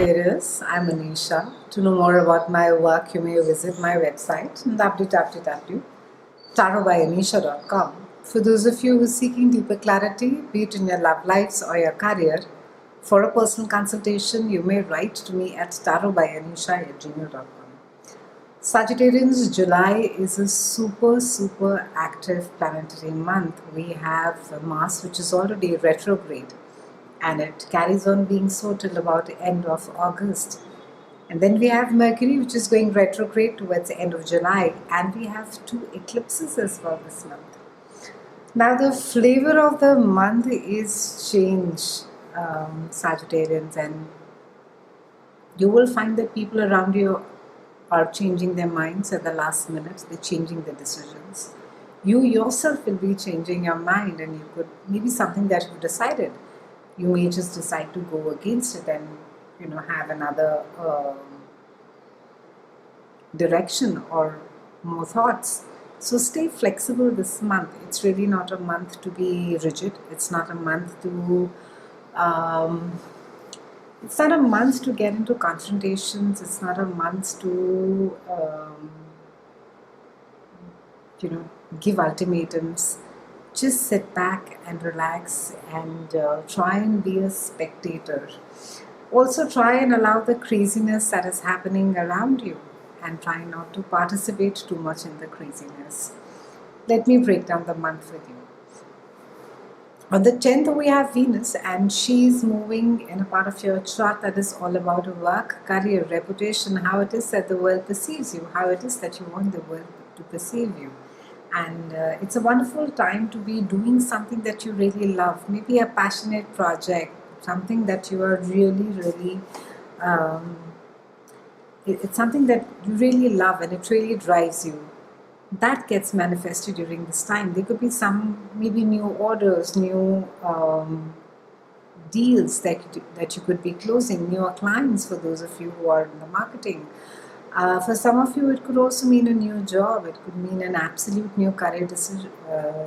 Sagittarius, I'm Anisha. To know more about my work, you may visit my website www.tarotbyAnisha.com. For those of you who are seeking deeper clarity, be it in your love lives or your career, for a personal consultation, you may write to me at tarotbyanisha@gmail.com. Sagittarians, July is a super active planetary month. We have Mars, which is already retrograde, and it carries on being so till about the end of August. And then we have Mercury, which is going retrograde towards the end of July, and we have 2 eclipses as well this month. Now, the flavor of the month is change, Sagittarians, and you will find that people around you are changing their minds at the last minute. They're changing their decisions. You yourself will be changing your mind, and you could maybe something that you've decided. You may just decide to go against it and have another direction or more thoughts. So stay flexible this month. It's really not a month to be rigid. It's not a month to get into confrontations. It's not a month to give ultimatums. Just sit back and relax and try and be a spectator. Also try and allow the craziness that is happening around you and try not to participate too much in the craziness. Let me break down the month with you. On the 10th, we have Venus, and she is moving in a part of your chart that is all about work, career, reputation, how it is that the world perceives you, how it is that you want the world to perceive you. And it's a wonderful time to be doing something that you really love, maybe a passionate project, something that you are really, it's something that you really love and it really drives you. That gets manifested during this time. There could be maybe new orders, new deals that you could be closing, newer clients for those of you who are in the marketing. For some of you, it could also mean a new job. It could mean an absolute new career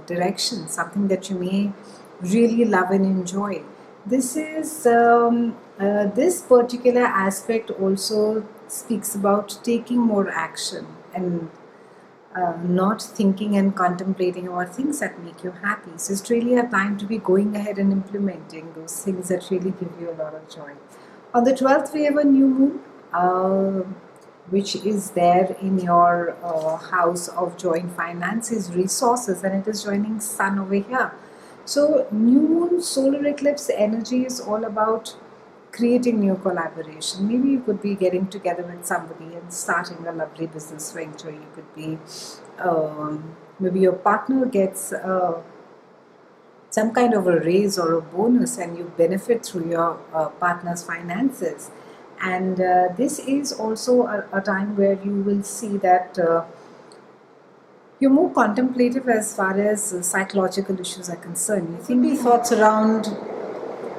direction, something that you may really love and enjoy. This is this particular aspect also speaks about taking more action and not thinking and contemplating about things that make you happy. So it's really a time to be going ahead and implementing those things that really give you a lot of joy. On the 12th, we have a new moon, which is there in your house of joint finances, resources, and it is joining Sun over here. So new moon, solar eclipse energy is all about creating new collaboration. Maybe you could be getting together with somebody and starting a lovely business venture. You could be, maybe your partner gets some kind of a raise or a bonus and you benefit through your partner's finances. And this is also a time where you will see that you're more contemplative as far as psychological issues are concerned. You think the thoughts around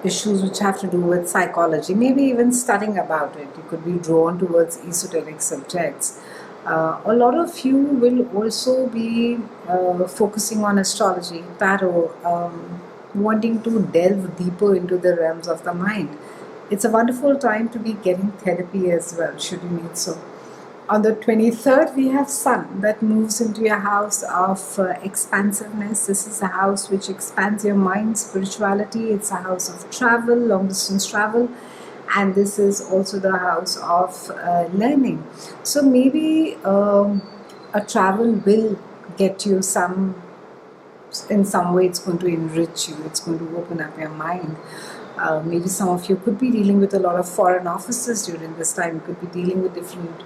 issues which have to do with psychology, maybe even studying about it. You could be drawn towards esoteric subjects. A lot of you will also be focusing on astrology, tarot, wanting to delve deeper into the realms of the mind. It's a wonderful time to be getting therapy as well, should you need so. On the 23rd, we have Sun that moves into your house of expansiveness. This is a house which expands your mind, spirituality. It's a house of travel, long distance travel. And this is also the house of learning. So maybe a travel will get you in some way it's going to enrich you. It's going to open up your mind. Maybe some of you could be dealing with a lot of foreign officers during this time. You could be dealing with different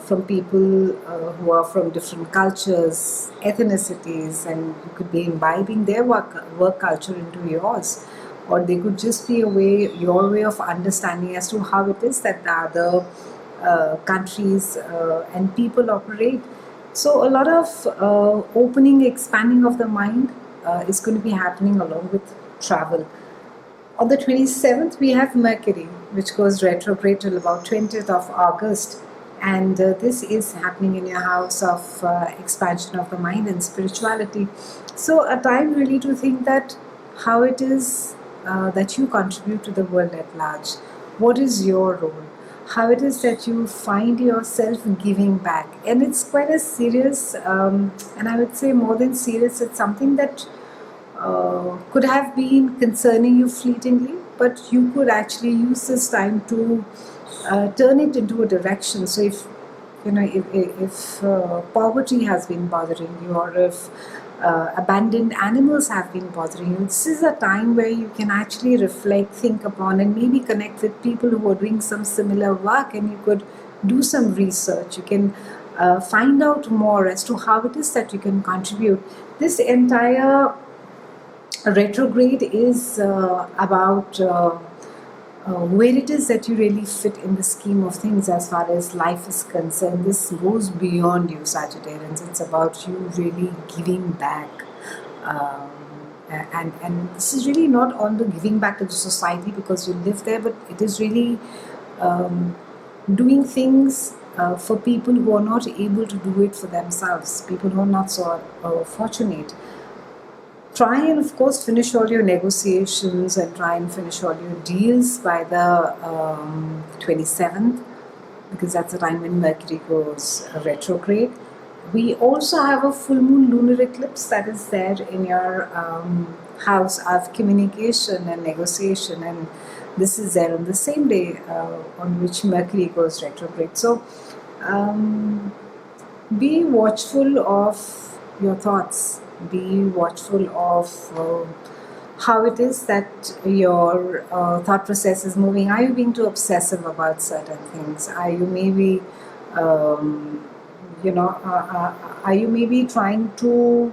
from people who are from different cultures, ethnicities, and you could be imbibing their work culture into yours, or they could just be your way of understanding as to how it is that the other countries and people operate. So a lot of opening, expanding of the mind is going to be happening along with travel. On the 27th, we have Mercury, which goes retrograde till about 20th of August. And this is happening in your house of expansion of the mind and spirituality. So a time really to think that how it is that you contribute to the world at large. what is your role, how it is that you find yourself giving back. And it's quite a serious, and I would say more than serious, it's something that could have been concerning you fleetingly, but you could actually use this time to turn it into a direction. So if poverty has been bothering you, or if abandoned animals have been bothering you, this is a time where you can actually reflect, think upon, and maybe connect with people who are doing some similar work, and you could do some research. You can find out more as to how it is that you can contribute. This entire retrograde is about where it is that you really fit in the scheme of things as far as life is concerned. This goes beyond you, Sagittarians. It's about you really giving back. And this is really not on the giving back to the society because you live there, but it is really doing things for people who are not able to do it for themselves, people who are not so fortunate. Try and, of course, finish all your negotiations and try and finish all your deals by the 27th, because that's the time when Mercury goes retrograde. We also have a full moon lunar eclipse that is there in your house of communication and negotiation, and this is there on the same day on which Mercury goes retrograde. So be watchful of your thoughts. Be watchful of how it is that your thought process is moving. Are you being too obsessive about certain things? Are you maybe, are you maybe trying to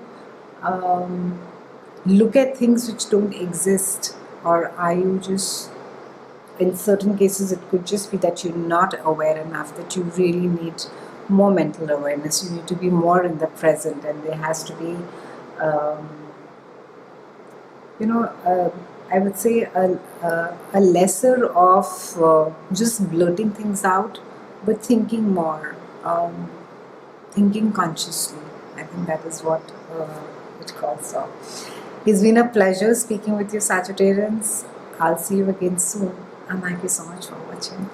look at things which don't exist? Or are you just, in certain cases, it could just be that you're not aware enough, that you really need more mental awareness. You need to be more in the present, and there has to be I would say a lesser of just blurting things out, but thinking more, thinking consciously. I think that is what it calls for. It's been a pleasure speaking with you, Sagittarians. I'll see you again soon, and thank you so much for watching.